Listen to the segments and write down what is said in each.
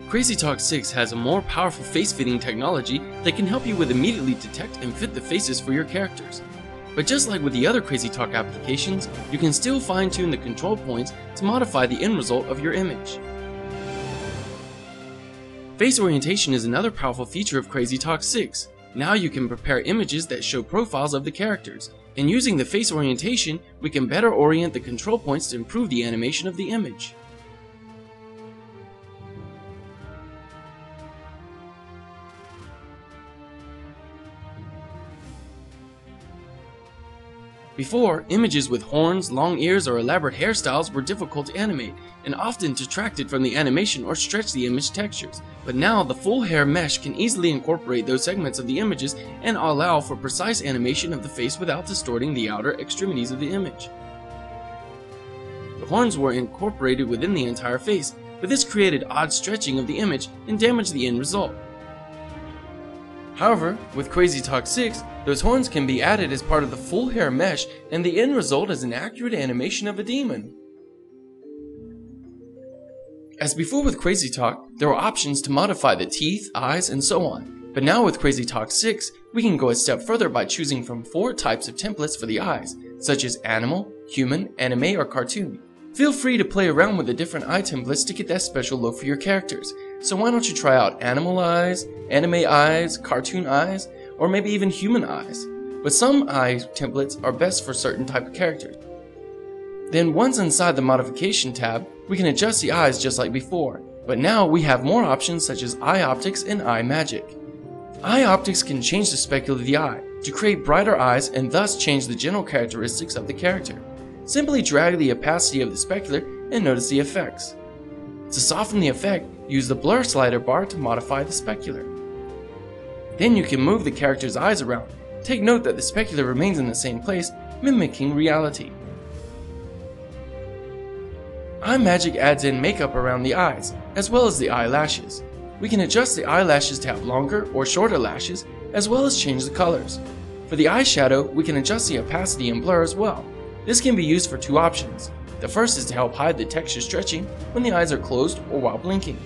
CrazyTalk6 has a more powerful face fitting technology that can help you with immediately detect and fit the faces for your characters. But just like with the other CrazyTalk applications, you can still fine-tune the control points to modify the end result of your image. Face orientation is another powerful feature of CrazyTalk6. Now you can prepare images that show profiles of the characters, and using the face orientation, we can better orient the control points to improve the animation of the image. Before, images with horns, long ears, or elaborate hairstyles were difficult to animate, and often detracted from the animation or stretch the image textures. But now, the full hair mesh can easily incorporate those segments of the images and allow for precise animation of the face without distorting the outer extremities of the image. The horns were incorporated within the entire face, but this created odd stretching of the image and damaged the end result. However, with CrazyTalk6, those horns can be added as part of the full hair mesh, and the end result is an accurate animation of a demon. As before with CrazyTalk, there were options to modify the teeth, eyes, and so on. But now with CrazyTalk6, we can go a step further by choosing from 4 types of templates for the eyes, such as animal, human, anime, or cartoon. Feel free to play around with the different eye templates to get that special look for your characters. So why don't you try out animal eyes, anime eyes, cartoon eyes, or maybe even human eyes. But some eye templates are best for certain type of characters. Then once inside the modification tab, we can adjust the eyes just like before. But now we have more options such as eye optics and eye magic. Eye optics can change the speckle of the eye to create brighter eyes and thus change the general characteristics of the character. Simply drag the opacity of the specular and notice the effects. To soften the effect, use the blur slider bar to modify the specular. Then you can move the character's eyes around. Take note that the specular remains in the same place, mimicking reality. Eye magic adds in makeup around the eyes, as well as the eyelashes. We can adjust the eyelashes to have longer or shorter lashes, as well as change the colors. For the eyeshadow, we can adjust the opacity and blur as well. This can be used for 2 options. The first is to help hide the texture stretching when the eyes are closed or while blinking.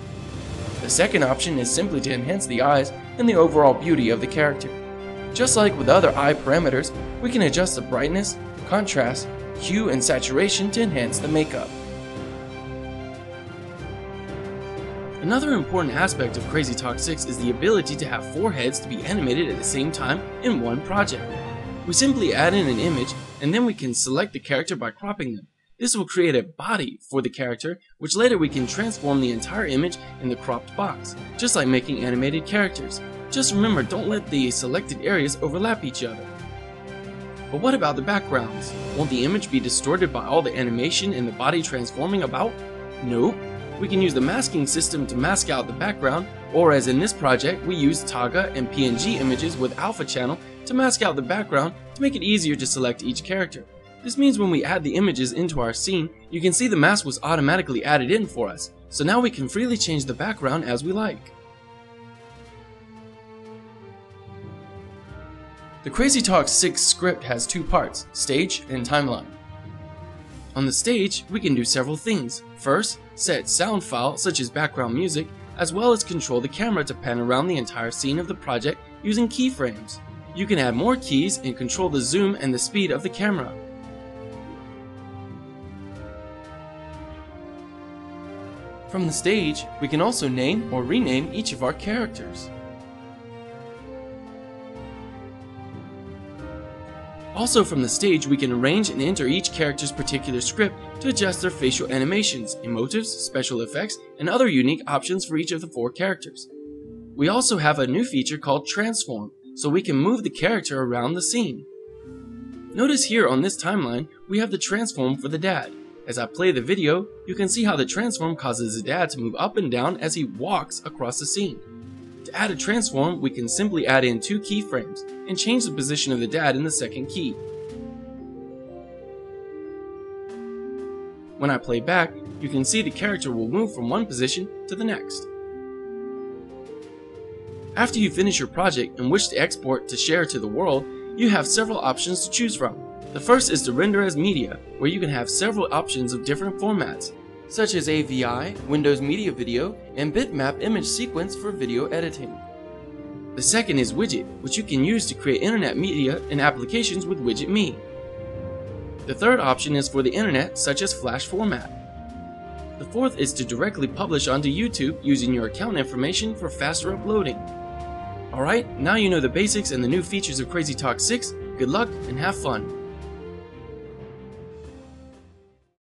The second option is simply to enhance the eyes and the overall beauty of the character. Just like with other eye parameters, we can adjust the brightness, contrast, hue, and saturation to enhance the makeup. Another important aspect of CrazyTalk6 is the ability to have 4 heads to be animated at the same time in one project. We simply add in an image, and then we can select the character by cropping them. This will create a body for the character, which later we can transform the entire image in the cropped box, just like making animated characters. Just remember, don't let the selected areas overlap each other. But what about the backgrounds? Won't the image be distorted by all the animation and the body transforming about? Nope. We can use the masking system to mask out the background, or as in this project, we use Taga and PNG images with alpha channel to mask out the background to make it easier to select each character. This means when we add the images into our scene, you can see the mask was automatically added in for us, so now we can freely change the background as we like. The CrazyTalk6 script has 2 parts, stage and timeline. On the stage, we can do several things. First, set sound file such as background music, as well as control the camera to pan around the entire scene of the project using keyframes. You can add more keys and control the zoom and the speed of the camera. From the stage, we can also name or rename each of our characters. Also from the stage, we can arrange and enter each character's particular script to adjust their facial animations, emotives, special effects, and other unique options for each of the 4 characters. We also have a new feature called Transform, so we can move the character around the scene. Notice here on this timeline, we have the transform for the dad. As I play the video, you can see how the transform causes the dad to move up and down as he walks across the scene. To add a transform, we can simply add in 2 keyframes and change the position of the dad in the second key. When I play back, you can see the character will move from one position to the next. After you finish your project and wish to export to share to the world, you have several options to choose from. The first is to render as media, where you can have several options of different formats. such as VvidEye, Windows Media Video, and Bitmap Image Sequence for video editing. The second is Widget, which you can use to create internet media and applications with Widget Me. The third option is for the internet, such as Flash format. The fourth is to directly publish onto YouTube using your account information for faster uploading. Alright, now you know the basics and the new features of CrazyTalk6. Good luck and have fun!